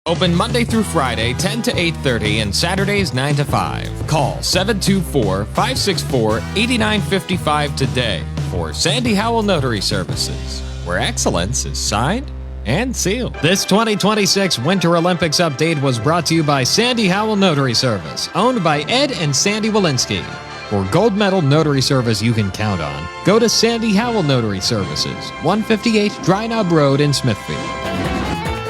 Open Monday through Friday, 10 to 8:30, and Saturdays, 9 to 5. Call 724-564-8955 today for Sandy Howell Notary Services, where excellence is signed and sealed. This 2026 Winter Olympics update was brought to you by Sandy Howell Notary Service, owned by Ed and Sandy Walensky. For gold medal notary service you can count on, go to Sandy Howell Notary Services, 158 Dry Knob Road in Smithfield.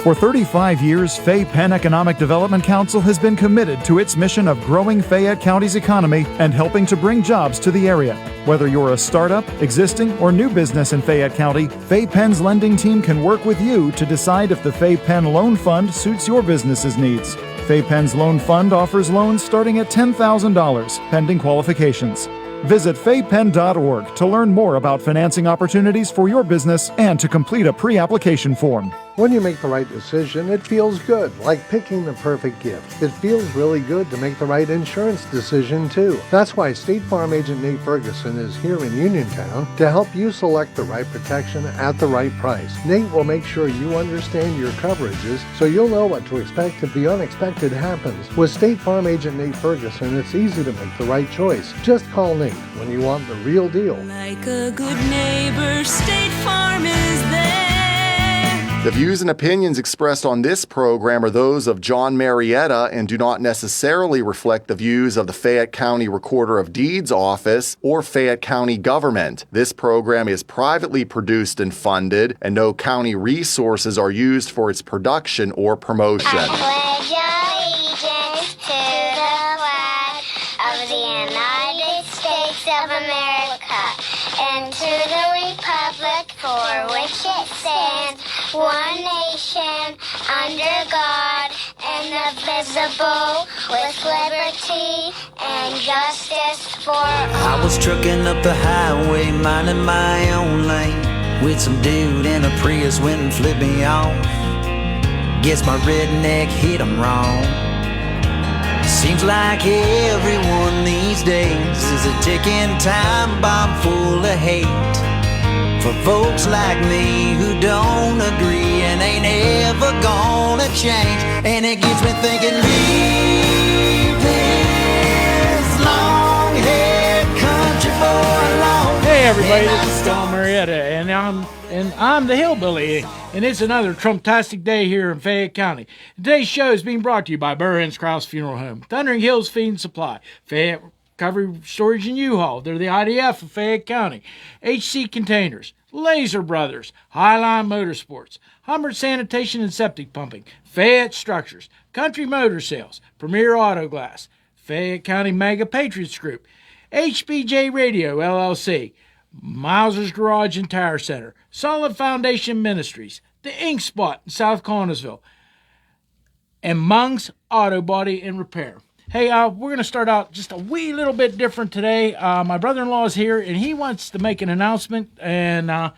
For 35 years, Fayette Penn Economic Development Council has been committed to its mission of growing Fayette County's economy and helping to bring jobs to the area. Whether you're a startup, existing, or new business in Fayette County, Fayette Penn's lending team can work with you to decide if the Fayette Penn Loan Fund suits your business's needs. Fayette Penn's Loan Fund offers loans starting at $10,000, pending qualifications. Visit fayettepenn.org to learn more about financing opportunities for your business and to complete a pre-application form. When you make the right decision, it feels good, like picking the perfect gift. It feels really good to make the right insurance decision, too. That's why State Farm Agent Nate Ferguson is here in Uniontown to help you select the right protection at the right price. Nate will make sure you understand your coverages so you'll know what to expect if the unexpected happens. With State Farm Agent Nate Ferguson, it's easy to make the right choice. Just call Nate when you want the real deal. Like a good neighbor, State Farm is there. The views and opinions expressed on this program are those of John Marietta and do not necessarily reflect the views of the Fayette County Recorder of Deeds Office or Fayette County government. This program is privately produced and funded, and no county resources are used for its production or promotion. I pledge allegiance to the flag of the United States of America and to the republic for which it stands, one nation, under God, indivisible, with liberty and justice for all. I was trucking up the highway, minding my own lane, with some dude in a Prius went and flipped me off. Guess my redneck hit him wrong. Seems like everyone these days is a ticking time bomb full of hate for folks like me who don't agree and ain't ever gonna change. And it gets me thinking, leave this long-haired country boy alone. Hey everybody, this is John Marietta, and I'm the Hillbilly, and it's another Trumptastic day here in Fayette County. Today's show is being brought to you by Burr Krause Funeral Home, Thundering Hills Feed and Supply, Fayette Recovery Storage and U-Haul. They're the IDF of Fayette County. HC Containers, Laser Brothers, Highline Motorsports, Humbert Sanitation and Septic Pumping, Fayette Structures, Country Motor Sales, Premier Auto Glass, Fayette County Mega Patriots Group, HBJ Radio LLC, Mauser's Garage and Tire Center, Solid Foundation Ministries, The Ink Spot in South Connersville, and Mung's Auto Body and Repair. Hey, we're going to start out just a wee little bit different today. My brother-in-law is here, and he wants to make an announcement, and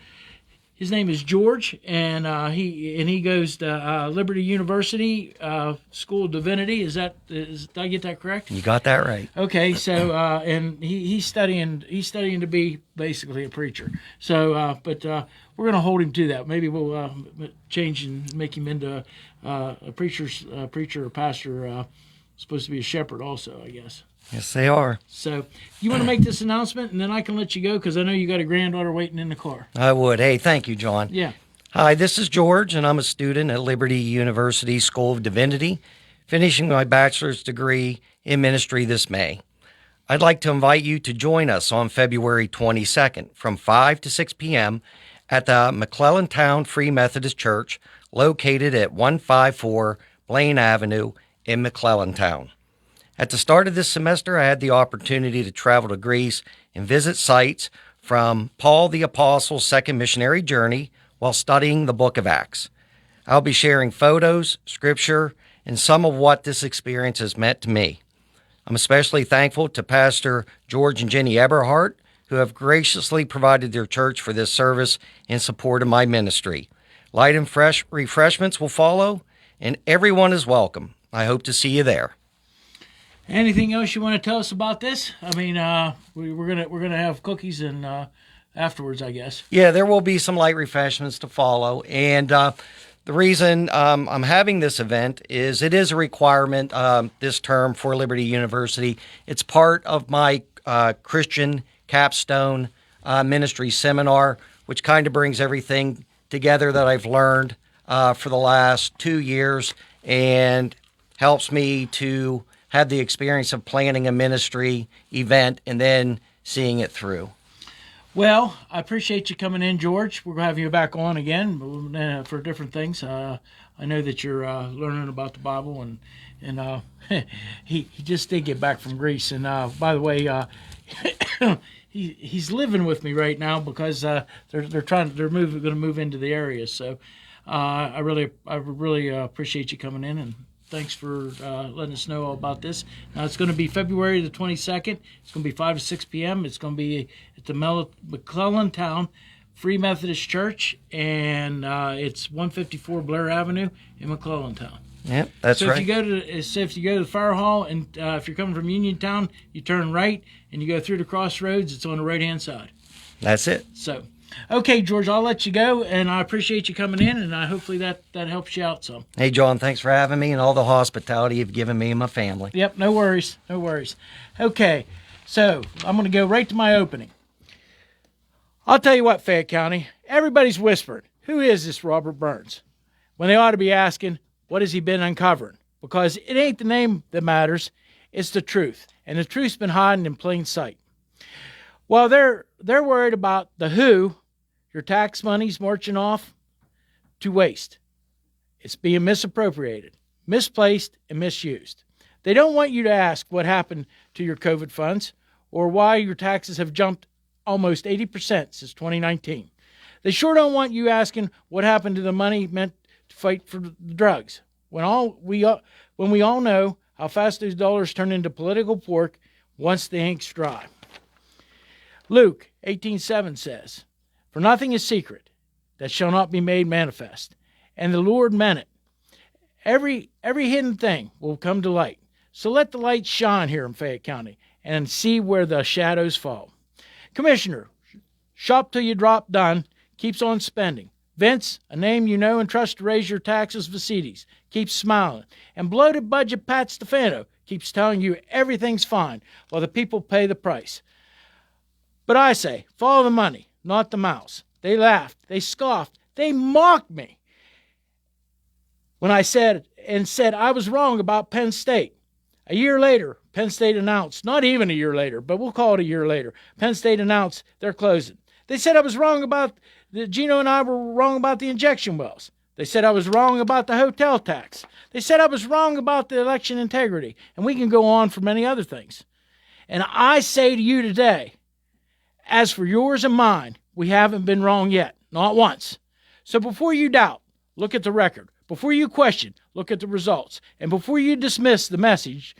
his name is George, and he goes to Liberty University School of Divinity. Did I get that correct? You got that right. Okay, so and he's studying to be basically a preacher. So, but we're going to hold him to that. Maybe we'll change and make him into a preacher or pastor. Supposed to be a shepherd also, I guess. Yes, they are. So you want to make this announcement, and then I can let you go, because I know you got a granddaughter waiting in the car. I would. Hey, thank you, John. Yeah. Hi, this is George, and I'm a student at Liberty University School of Divinity, finishing my bachelor's degree in ministry this May. I'd like to invite you to join us on February 22nd from 5 to 6 p.m. at the McClellantown Free Methodist Church, located at 154 Blaine Avenue in McClellantown. At the start of this semester, I had the opportunity to travel to Greece and visit sites from Paul the Apostle's second missionary journey while studying the book of Acts. I'll be sharing photos, scripture, and some of what this experience has meant to me. I'm especially thankful to Pastor George and Jenny Eberhardt, who have graciously provided their church for this service in support of my ministry. Light and fresh refreshments will follow, and everyone is welcome. I hope to see you there. Anything else you want to tell us about this? I mean, we're gonna have cookies and afterwards, I guess. Yeah, there will be some light refreshments to follow, and the The reason I'm having this event is it is a requirement this term for Liberty University. It's part of my Christian capstone ministry seminar, which kind of brings everything together that I've learned for the last 2 years and helps me to have the experience of planning a ministry event and then seeing it through. Well, I appreciate you coming in, George. We're going to have you back on again for different things. I know that you're learning about the Bible, and he just did get back from Greece. And by the way, he's living with me right now because they're going to move into the area. So I really appreciate you coming in, and thanks for letting us know all about this. Now, it's going to be February the 22nd. It's going to be 5 to 6 p.m. It's going to be at the McClellan Town Free Methodist Church, and it's 154 Blair Avenue in McClellan Town. Yep, that's right. If you go to the fire hall, and if you're coming from Uniontown, you turn right, and you go through the crossroads. It's on the right-hand side. That's it. So, okay, George, I'll let you go, and I appreciate you coming in, and hopefully that helps you out some. Hey, John, thanks for having me and all the hospitality you've given me and my family. Yep, no worries. Okay, so I'm going to go right to my opening. I'll tell you what, Fayette County, everybody's whispering, who is this Robert Burns? When they ought to be asking, what has he been uncovering? Because it ain't the name that matters, it's the truth. And the truth's been hiding in plain sight. Well, they're worried about the who, your tax money's marching off to waste. It's being misappropriated, misplaced, and misused. They don't want you to ask what happened to your COVID funds or why your taxes have jumped almost 80% since 2019. They sure don't want you asking what happened to the money meant to fight for the drugs. When we all know how fast those dollars turn into political pork once the ink's dry. Luke 18:7 says, "For nothing is secret that shall not be made manifest, and the Lord meant it. Every hidden thing will come to light. So let the light shine here in Fayette County and see where the shadows fall." Commissioner, shop till you drop done, keeps on spending. Vince, a name you know and trust to raise your taxes Vacides, keeps smiling. And bloated budget Pat Stefano keeps telling you everything's fine while the people pay the price. But I say, follow the money, not the mouse. They laughed, they scoffed, they mocked me when I said I was wrong about Penn State. A year later, Penn State announced, not even a year later, but we'll call it a year later, Penn State announced they're closing. They said I was wrong Gino and I were wrong about the injection wells. They said I was wrong about the hotel tax. They said I was wrong about the election integrity. And we can go on for many other things. And I say to you today, as for yours and mine, we haven't been wrong yet, not once. So before you doubt, look at the record. Before you question, look at the results. And before you dismiss the message,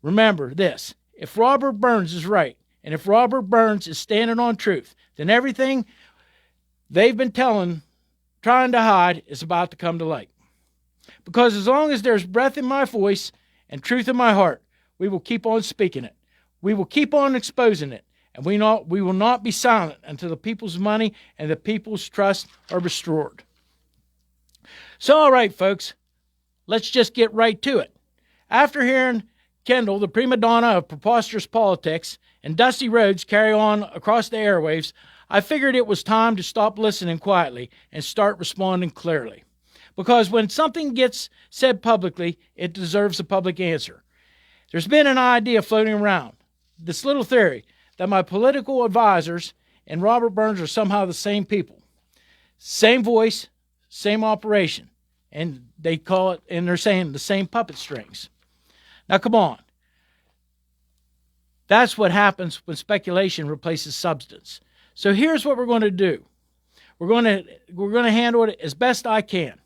remember this. If Robert Burns is right, and if Robert Burns is standing on truth, then everything they've been trying to hide, is about to come to light. Because as long as there's breath in my voice and truth in my heart, we will keep on speaking it. We will keep on exposing it. And we will not be silent until the people's money and the people's trust are restored. So, all right, folks, let's just get right to it. After hearing Kendall, the prima donna of preposterous politics, and Dusty Rhodes carry on across the airwaves, I figured it was time to stop listening quietly and start responding clearly. Because when something gets said publicly, it deserves a public answer. There's been an idea floating around, this little theory, that my political advisors and Robert Burns are somehow the same people. Same voice, same operation. And they call it, and they're saying the same puppet strings. Now, come on. That's what happens when speculation replaces substance. So here's what we're going to do. We're going to handle it as best I can.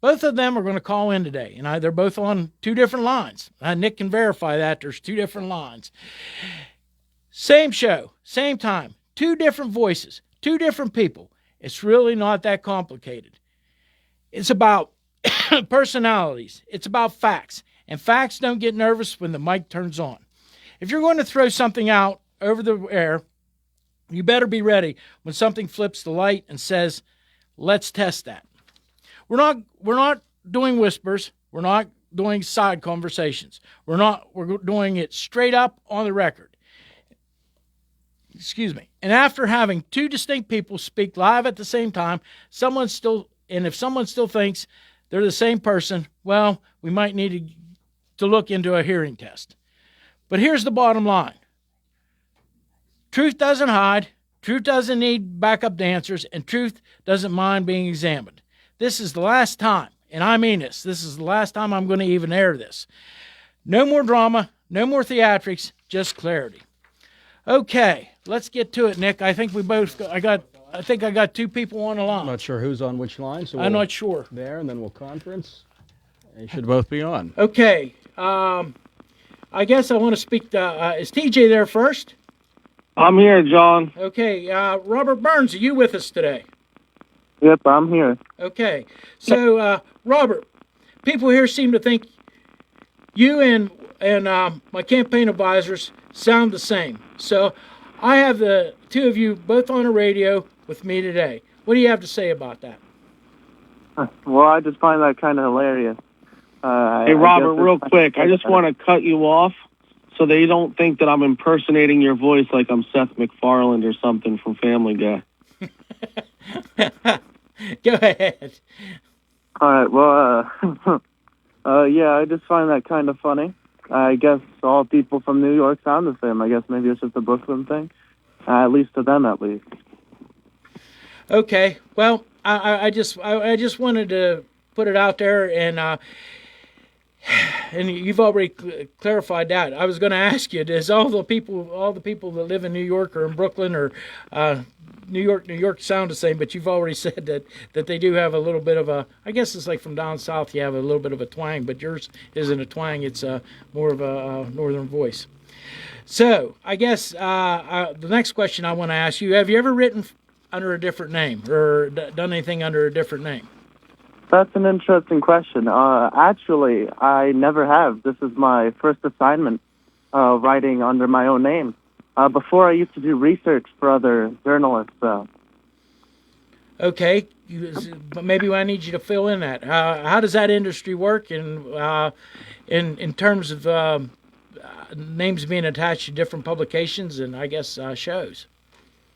Both of them are going to call in today, and they're both on two different lines. Nick can verify that. There's two different lines. Same show, same time, two different voices, two different people. It's really not that complicated. It's about personalities. It's about facts. And facts don't get nervous when the mic turns on. If you're going to throw something out over the air, you better be ready when something flips the light and says, let's test that. We're not doing whispers. We're not doing side conversations. We're doing it straight up on the record. Excuse me. And after having two distinct people speak live at the same time, if someone still thinks they're the same person, well, we might need to look into a hearing test. But here's the bottom line. Truth doesn't hide, truth doesn't need backup dancers, and truth doesn't mind being examined. This is the last time, and I mean this is the last time I'm going to even air this. No more drama, no more theatrics, just clarity. Okay, let's get to it, Nick. I think I got two people on the line. I'm not sure who's on which line, so I'm not sure. There, and then we'll conference. They should both be on. Okay, I guess I want to speak to, is TJ there first? I'm here, John. Okay, Robert Burns, are you with us today? Yep, I'm here. Okay, so Robert, people here seem to think you and my campaign advisors sound the same. So I have the two of you both on the radio with me today. What do you have to say about that? Well, I just find that kind of hilarious. Hey, Robert, real quick, I just want to cut you off so they don't think that I'm impersonating your voice like I'm Seth MacFarlane or something from Family Guy. Go ahead. All right, well, yeah, I just find that kind of funny. I guess all people from New York sound the same. I guess maybe it's just a Brooklyn thing, at least to them, at least. Okay, well, I just wanted to put it out there, and you've already clarified that. I was going to ask you: does all the people that live in New York or in Brooklyn or New York sound the same? But you've already said that they do have a little bit of a. I guess it's like from down south, you have a little bit of a twang, but yours isn't a twang; it's more of a northern voice. So I guess the next question I want to ask you: have you ever written under a different name or done anything under a different name? That's an interesting question. Actually, I never have. This is my first assignment writing under my own name. Before, I used to do research for other journalists. Okay, but maybe I need you to fill in that. How does that industry work in terms of names being attached to different publications and, I guess, shows?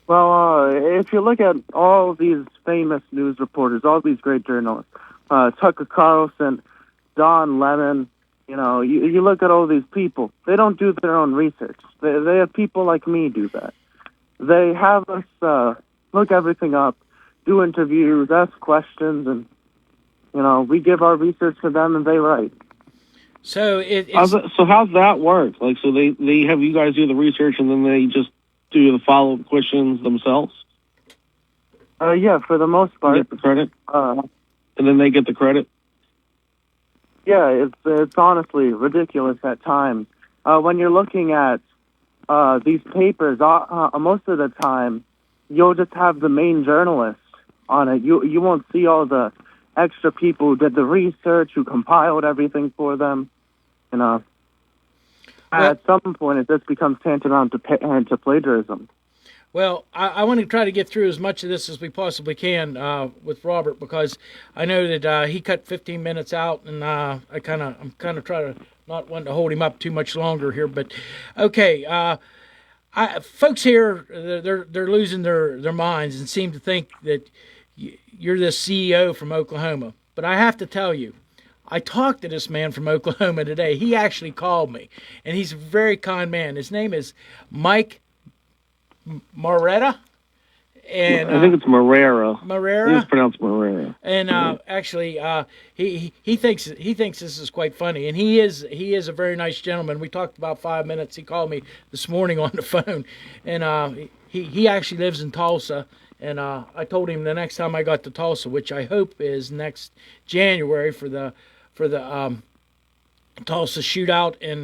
Well, if you look at all these famous news reporters, all these great journalists, Tucker Carlson, Don Lemon, you look at all these people, they don't do their own research. They have people like me do that. They have us look everything up, do interviews, ask questions, and, we give our research to them and they write. So so how's that work? Like, so they have you guys do the research and then they just do the follow-up questions themselves? Yeah, for the most part. Get the credit? And then they get the credit? Yeah, it's honestly ridiculous at times. When you're looking at these papers, most of the time, you'll just have the main journalist on it. You won't see all the extra people who did the research, who compiled everything for them. At some point, it just becomes tantamount to plagiarism. Well, I want to try to get through as much of this as we possibly can with Robert, because I know that he cut 15 minutes out, and I'm kind of trying to not want to hold him up too much longer here. But okay, folks here they're losing their minds and seem to think that you're this CEO from Oklahoma. But I have to tell you, I talked to this man from Oklahoma today. He actually called me, and he's a very kind man. His name is Mike Moretta, and I think it's Marrera. Marrera. It's pronounced Marrera. And actually, he thinks this is quite funny, and he is a very nice gentleman. We talked about 5 minutes. He called me this morning on the phone, and he actually lives in Tulsa. And I told him the next time I got to Tulsa, which I hope is next January for the Tulsa shootout in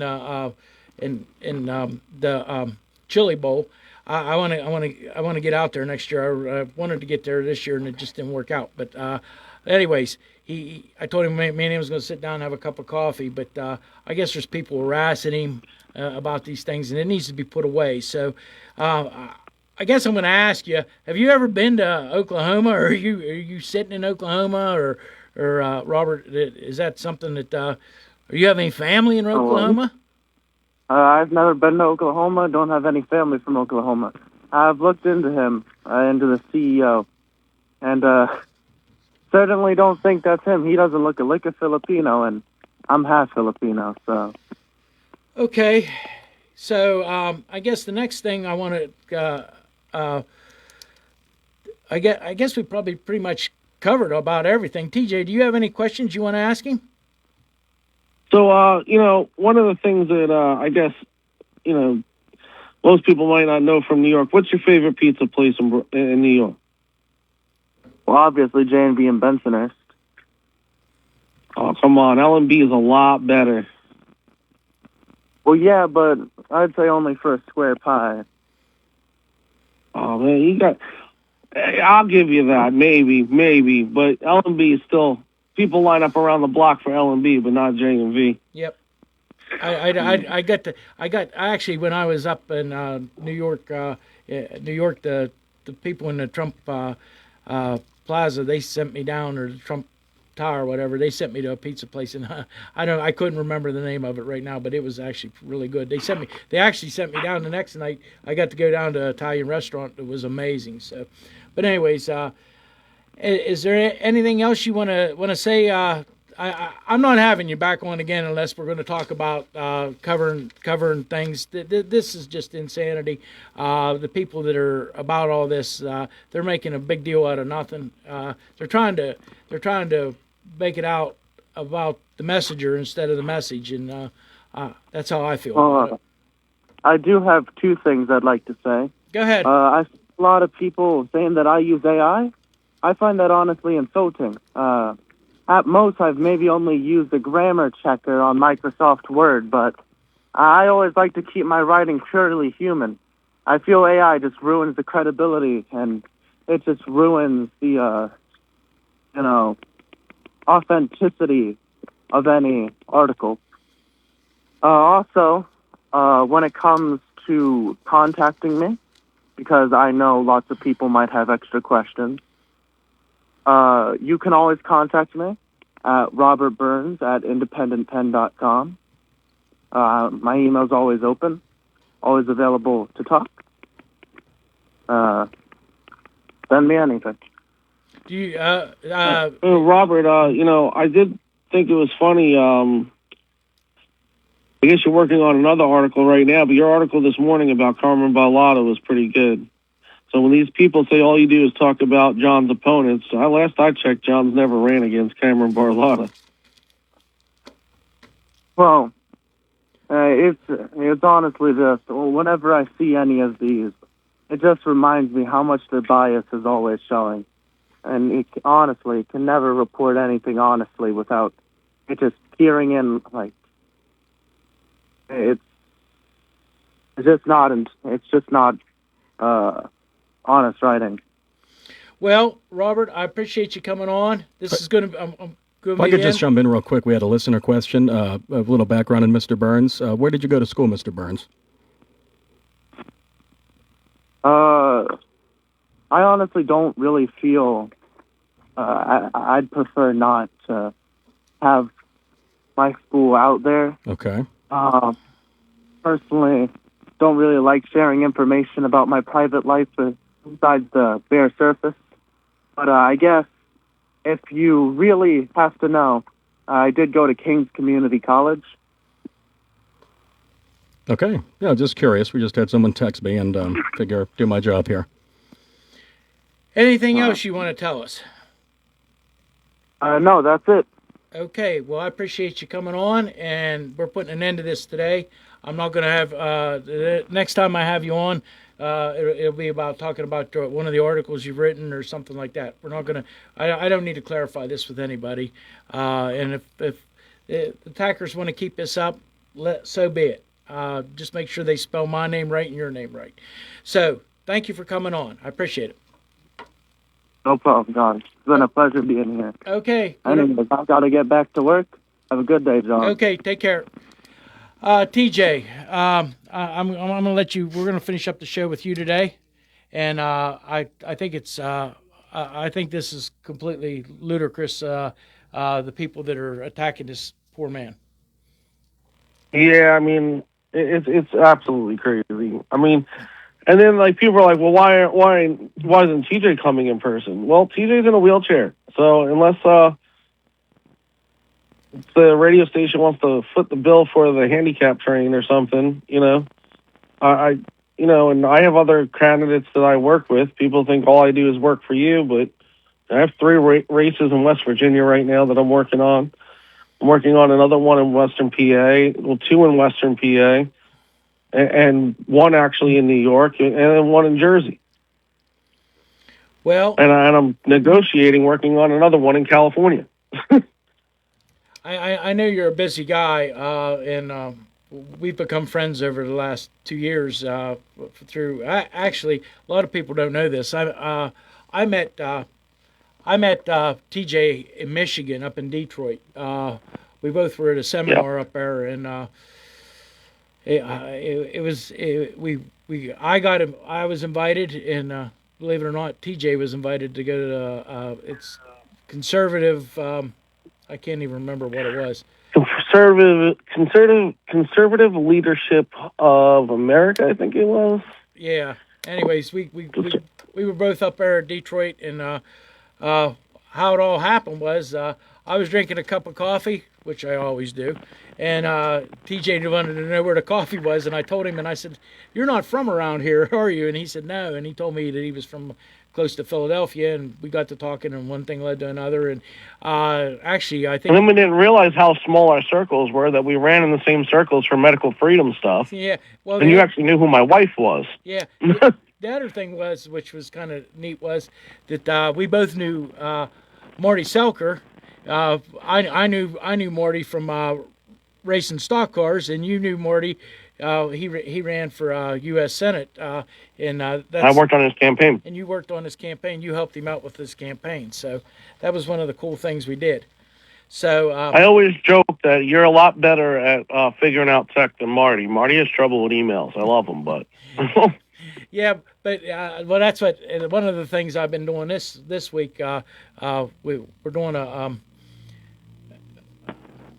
the Chili Bowl. I want to get out there next year. I wanted to get there this year, and it just didn't work out. But anyways, I told him me and him was going to sit down and have a cup of coffee. But I guess there's people harassing him about these things, and it needs to be put away. So I guess I'm going to ask you: have you ever been to Oklahoma, or are you sitting in Oklahoma, or Robert, is that something that, you have any family in Oklahoma? I've never been to Oklahoma, don't have any family from Oklahoma. I've looked into him, into the CEO, and certainly don't think that's him. He doesn't look a lick of Filipino, and I'm half Filipino, so. Okay, so I guess the next thing I want to, I guess we probably pretty much covered about everything. TJ, do you have any questions you want to ask him? So, one of the things that I guess, most people might not know from New York, what's your favorite pizza place in New York? Well, obviously J&B and Bensonhurst. Oh, come on. L&B is a lot better. Well, yeah, but I'd say only for a square pie. Oh, man, I'll give you that, maybe, but L&B is still, people line up around the block for L&B, but not J&B. Yep. I actually, when I was up in New York, the people in the Trump Plaza, they sent me down, or the Trump Tower or whatever, they sent me to a pizza place, and I couldn't remember the name of it right now, but it was actually really good. They actually sent me down the next night. I got to go down to an Italian restaurant. It was amazing. So, but anyways, is there anything else you want to say? I'm not having you back on again unless we're going to talk about covering things. This is just insanity. The people that are about all this, they're making a big deal out of nothing. They're trying to make it out about the messenger instead of the message, and that's how I feel about it. I do have two things I'd like to say. Go ahead. I see a lot of people saying that I use AI. I find that honestly insulting. At most, I've maybe only used a grammar checker on Microsoft Word, but I always like to keep my writing purely human. I feel AI just ruins the credibility, and it just ruins the, authenticity of any article. Also, when it comes to contacting me, because I know lots of people might have extra questions, you can always contact me at robertburns@independentpen.com. My email's always open, always available to talk. Send me anything. Do you, Robert, I did think it was funny. I guess you're working on another article right now, but your article this morning about Carmen Barlotta was pretty good. So when these people say all you do is talk about John's opponents, last I checked, John's never ran against Cameron Barlotta. Well, it's honestly just, whenever I see any of these, it just reminds me how much their bias is always showing. And it honestly can never report anything honestly without it just peering in, like, it's just not honest writing. Well, Robert, I appreciate you coming on. This is going to. If I could just jump in real quick, we had a listener question, a little background on Mr. Burns. Where did you go to school, Mr. Burns? I honestly don't really feel. I'd prefer not to have my school out there. Okay. Personally, don't really like sharing information about my private life besides the bare surface. But I guess if you really have to know, I did go to King's Community College. Okay. Yeah, just curious. We just had someone text me and figure do my job here. Anything else you want to tell us? No, that's it. Okay. Well, I appreciate you coming on, and we're putting an end to this today. I'm not going to have the next time I have you on. It'll be about talking about one of the articles you've written or something like that. We're not going to. I don't need to clarify this with anybody. And if the attackers want to keep this up, so be it. Just make sure they spell my name right and your name right. So thank you for coming on. I appreciate it. No problem, John. It's been a pleasure being here. Okay. Anyways, I've got to get back to work. Have a good day, John. Okay. Take care. TJ, I'm going to let you. We're going to finish up the show with you today, and I think it's I think this is completely ludicrous. the people that are attacking this poor man. Yeah, I mean, it's absolutely crazy. I mean, and then like people are like, well, why isn't TJ coming in person? Well, TJ's in a wheelchair, so unless the radio station wants to foot the bill for the handicap train or something, I and I have other candidates that I work with. People think all I do is work for you, but I have 3 races in West Virginia right now that I'm working on. I'm working on another one in Western PA, 2 in Western PA, and 1 actually in New York, and then 1 in Jersey. Well, and I'm negotiating, working on another one in California. I know you're a busy guy, and we've become friends over the last 2 years through. Actually, a lot of people don't know this. I met TJ in Michigan, up in Detroit. We both were at a seminar up there, and I was invited, and believe it or not, TJ was invited to go to it's conservative. I can't even remember what it was. Conservative Leadership of America, I think it was. Yeah. Anyways, we were both up there at Detroit, and how it all happened was I was drinking a cup of coffee, which I always do, and TJ wanted to know where the coffee was, and I told him, and I said, "You're not from around here, are you?" And he said, "No," and he told me that he was from close to Philadelphia, and we got to talking, and one thing led to another, and actually, I think... And then we didn't realize how small our circles were, that we ran in the same circles for medical freedom stuff. Yeah, well... And you actually knew who my wife was. Yeah. The other thing was, which was kind of neat, was that we both knew Marty Selker. I knew Marty from racing stock cars, and you knew Marty. He ran for U.S. Senate, and I worked on his campaign. And you worked on his campaign. You helped him out with his campaign. So that was one of the cool things we did. So I always joke that you're a lot better at figuring out tech than Marty. Marty has trouble with emails. I love him, but yeah, but well, that's what one of the things I've been doing this week. We're doing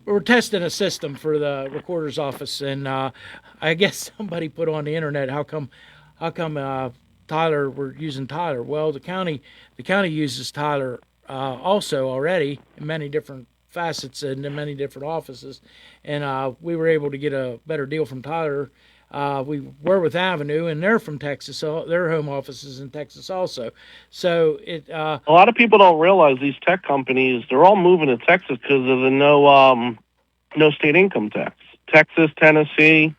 we're testing a system for the recorder's office, and I guess somebody put on the internet, how come Tyler, we're using Tyler? Well, the county uses Tyler also already in many different facets and in many different offices, and we were able to get a better deal from Tyler. We were with Avenue, and they're from Texas, so their home office is in Texas also. So a lot of people don't realize these tech companies, they're all moving to Texas because of the no state income tax. Texas, Tennessee,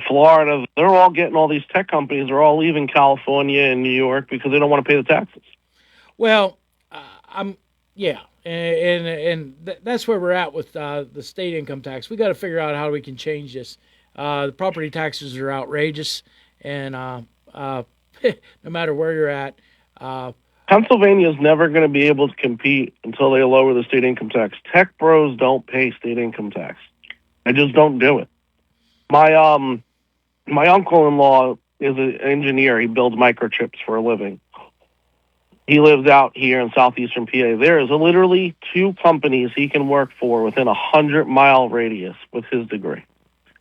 Florida, they're all getting all these tech companies. They're all leaving California and New York because they don't want to pay the taxes. Well, and that's where we're at with the state income tax. We got to figure out how we can change this. The property taxes are outrageous, and no matter where you're at, Pennsylvania is never going to be able to compete until they lower the state income tax. Tech bros don't pay state income tax. I just don't do it. My uncle-in-law is an engineer. He builds microchips for a living. He lives out here in southeastern PA. There is literally 2 companies he can work for within a 100-mile radius with his degree.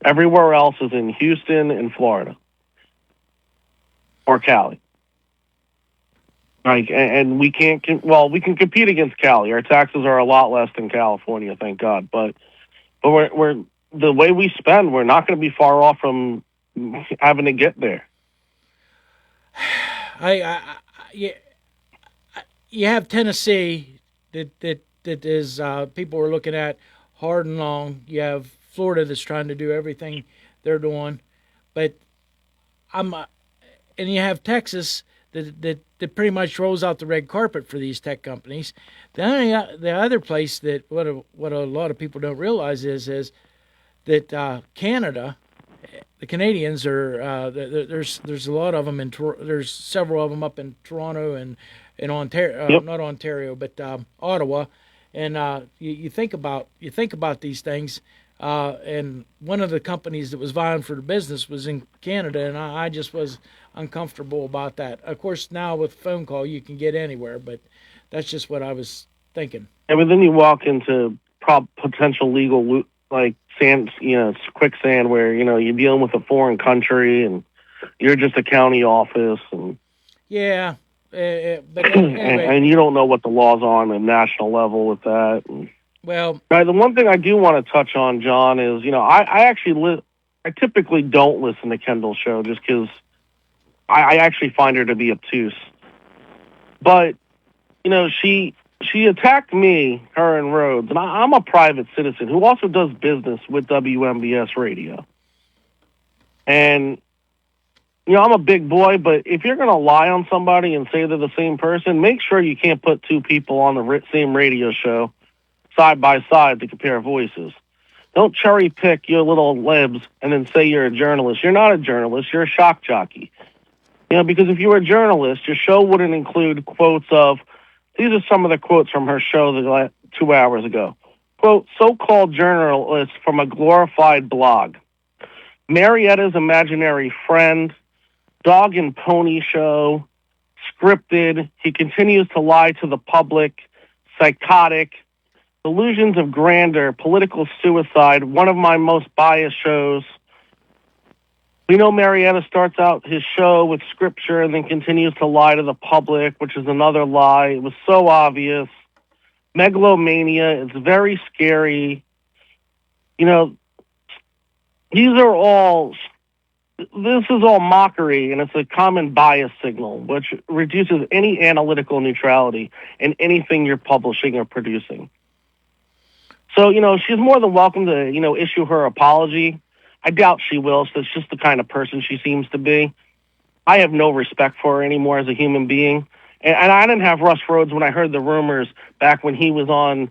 Everywhere else is in Houston and Florida or Cali. And we can't. We can compete against Cali. Our taxes are a lot less than California, thank God. But we're the way we spend, we're not going to be far off from having to get there. You have Tennessee that is people are looking at hard and long. You have Florida that's trying to do everything they're doing, but and you have Texas that pretty much rolls out the red carpet for these tech companies. The other place that what a lot of people don't realize is that Canada, the Canadians are there's a lot of them there's several of them up in Toronto and in Ontario, not Ontario, but Ottawa, and you think about these things. And one of the companies that was vying for the business was in Canada, and I just was uncomfortable about that. Of course, now with phone call, you can get anywhere, but that's just what I was thinking. but then you walk into potential legal, like sand, quicksand, where you're dealing with a foreign country and you're just a county office, and yeah, but anyway, and you don't know what the laws are on a national level with that. Well, right, the one thing I do want to touch on, John, is I typically don't listen to Kendall's show just because I actually find her to be obtuse. But she attacked me, her and Rhodes, and I'm a private citizen who also does business with WMBS Radio. And I'm a big boy, but if you're going to lie on somebody and say they're the same person, make sure you can't put two people on the same radio show side by side to compare voices. Don't cherry pick your little libs and then say you're a journalist. You're not a journalist. You're a shock jockey. Because if you were a journalist, your show wouldn't include quotes of, these are some of the quotes from her show 2 hours ago. Quote, so-called journalist from a glorified blog. Marietta's imaginary friend, dog and pony show, scripted, he continues to lie to the public, psychotic, delusions of grandeur, political suicide, one of my most biased shows. We know Marietta starts out his show with scripture and then continues to lie to the public, which is another lie. It was so obvious. Megalomania, it's very scary. This is all mockery, and it's a common bias signal, which reduces any analytical neutrality in anything you're publishing or producing. So, she's more than welcome to, issue her apology. I doubt she will, so it's just the kind of person she seems to be. I have no respect for her anymore as a human being. And I didn't have Russ Rhodes when I heard the rumors back when he was on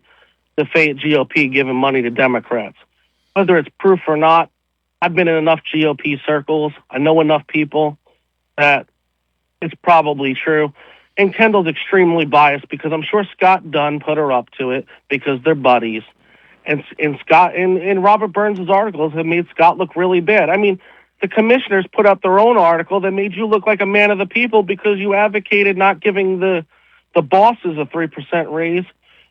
the Fayette GOP giving money to Democrats. Whether it's proof or not, I've been in enough GOP circles. I know enough people that it's probably true. And Kendall's extremely biased because I'm sure Scott Dunn put her up to it because they're buddies. And Scott and Robert Burns' articles have made Scott look really bad. I mean, the commissioners put up their own article that made you look like a man of the people because you advocated not giving the bosses a 3% raise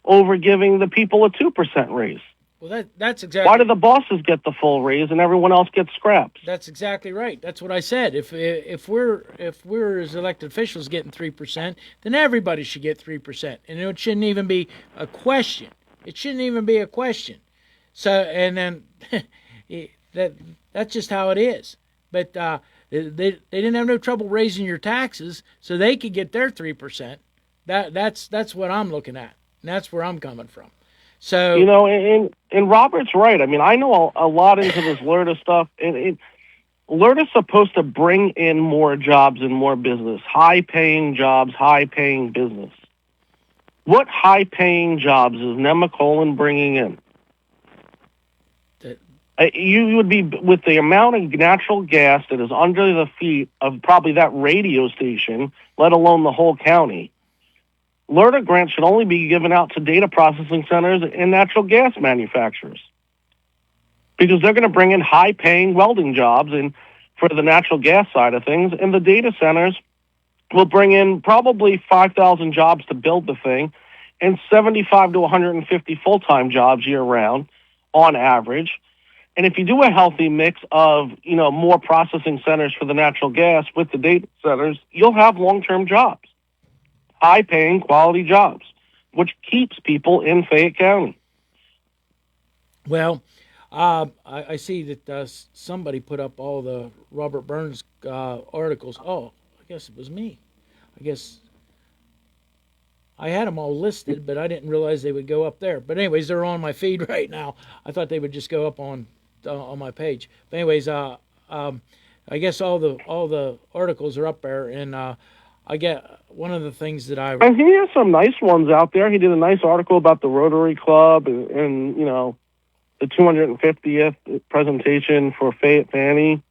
over giving the people a 2% raise. Well, that's exactly. Why do the bosses get the full raise and everyone else gets scraps? That's exactly right. That's what I said. If we're as elected officials getting 3%, then everybody should get 3%, and it shouldn't even be a question. It shouldn't even be a question. So, and then that's just how it is. But they didn't have no trouble raising your taxes, so they could get their 3%. That's what I'm looking at, and that's where I'm coming from. So and Robert's right. I mean, I know a lot into this LERTA stuff, and LERTA's supposed to bring in more jobs and more business, high-paying jobs, high-paying business. What high-paying jobs is Nemacolin bringing in? You would be, with the amount of natural gas that is under the feet of probably that radio station, let alone the whole county, LERTA grants should only be given out to data processing centers and natural gas manufacturers because they're going to bring in high-paying welding jobs and for the natural gas side of things, and the data centers will bring in probably 5,000 jobs to build the thing and 75 to 150 full-time jobs year-round on average. And if you do a healthy mix of, more processing centers for the natural gas with the data centers, you'll have long-term jobs, high-paying quality jobs, which keeps people in Fayette County. Well, I see that somebody put up all the Robert Burns articles. Oh, I guess it was me. I guess I had them all listed, but I didn't realize they would go up there. But anyways, they're on my feed right now. I thought they would just go up on my page. But anyways, I guess all the articles are up there, and I get one of the things that And he has some nice ones out there. He did a nice article about the Rotary Club and the 250th presentation for Fayette Fanny.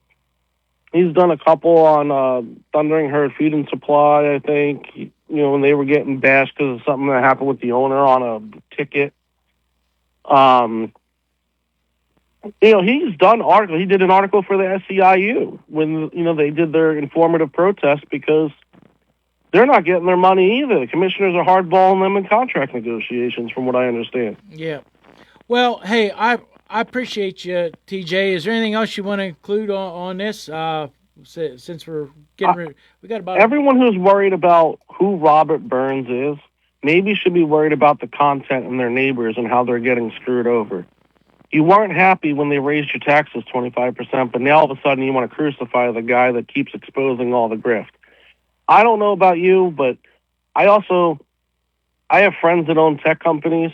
He's done a couple on Thundering Herd Feed and Supply, I think, when they were getting bashed because of something that happened with the owner on a ticket. He's done articles. He did an article for the SEIU when, they did their informative protest because they're not getting their money either. The commissioners are hardballing them in contract negotiations, from what I understand. Yeah. Well, hey, I appreciate you, TJ. Is there anything else you want to include on this? Since we're getting rid, we got about everyone who's worried about who Robert Burns is, maybe should be worried about the content and their neighbors and how they're getting screwed over. You weren't happy when they raised your taxes 25%, but now all of a sudden you want to crucify the guy that keeps exposing all the grift. I don't know about you, but I have friends that own tech companies,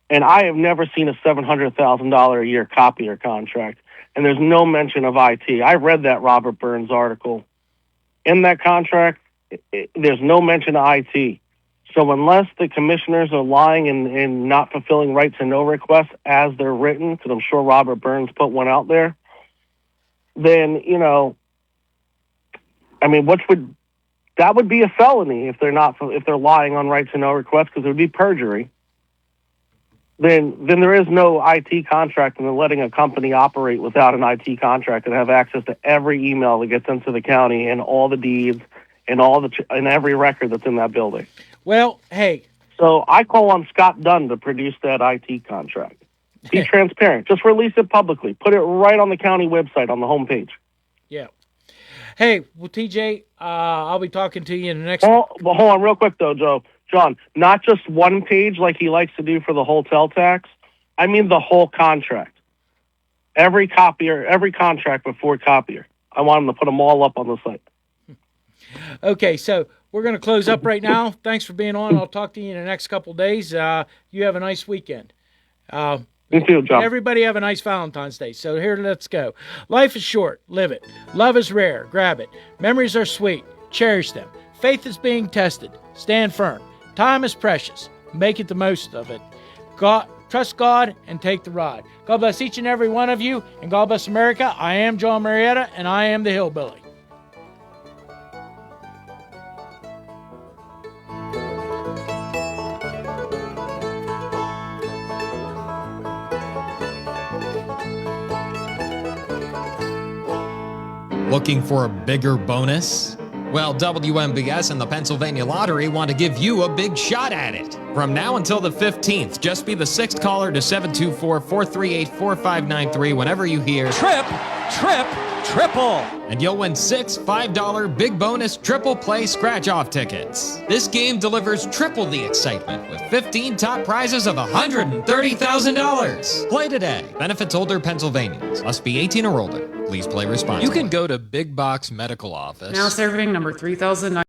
and I have never seen a $700,000 a year copier contract, and there's no mention of IT. I read that Robert Burns article. In that contract, there's no mention of IT. So unless the commissioners are lying and not fulfilling right-to-know requests as they're written, because I'm sure Robert Burns put one out there, then, that would be a felony if they're lying on right-to-know requests, because it would be perjury. Then there is no IT contract, and they're letting a company operate without an IT contract and have access to every email that gets into the county and all the deeds and and every record that's in that building. Well, hey. So I call on Scott Dunn to produce that IT contract. Be transparent. Just release it publicly. Put it right on the county website on the homepage. Yeah. Hey, well, TJ, I'll be talking to you in the next... Well, hold on real quick, though, John, not just one page like he likes to do for the hotel tax. I mean the whole contract. Every contract before copier. I want him to put them all up on the site. Okay, so we're going to close up right now. Thanks for being on. I'll talk to you in the next couple of days. You have a nice weekend. You too, John. Everybody have a nice Valentine's Day. So here, let's go. Life is short. Live it. Love is rare. Grab it. Memories are sweet. Cherish them. Faith is being tested. Stand firm. Time is precious. Make it the most of it. Trust God and take the ride. God bless each and every one of you, and God bless America. I am John Marietta, and I am the Hillbilly. Looking for a bigger bonus? Well, WMBS and the Pennsylvania Lottery want to give you a big shot at it. From now until the 15th, just be the 6th caller to 724-438-4593 whenever you hear triple. And you'll win 6 $5 big bonus triple play scratch-off tickets. This game delivers triple the excitement with 15 top prizes of $130,000. Play today. Benefits older Pennsylvanians. Must be 18 or older. Please play responsibly. You can go to Big Box Medical Office. Now serving number 3009.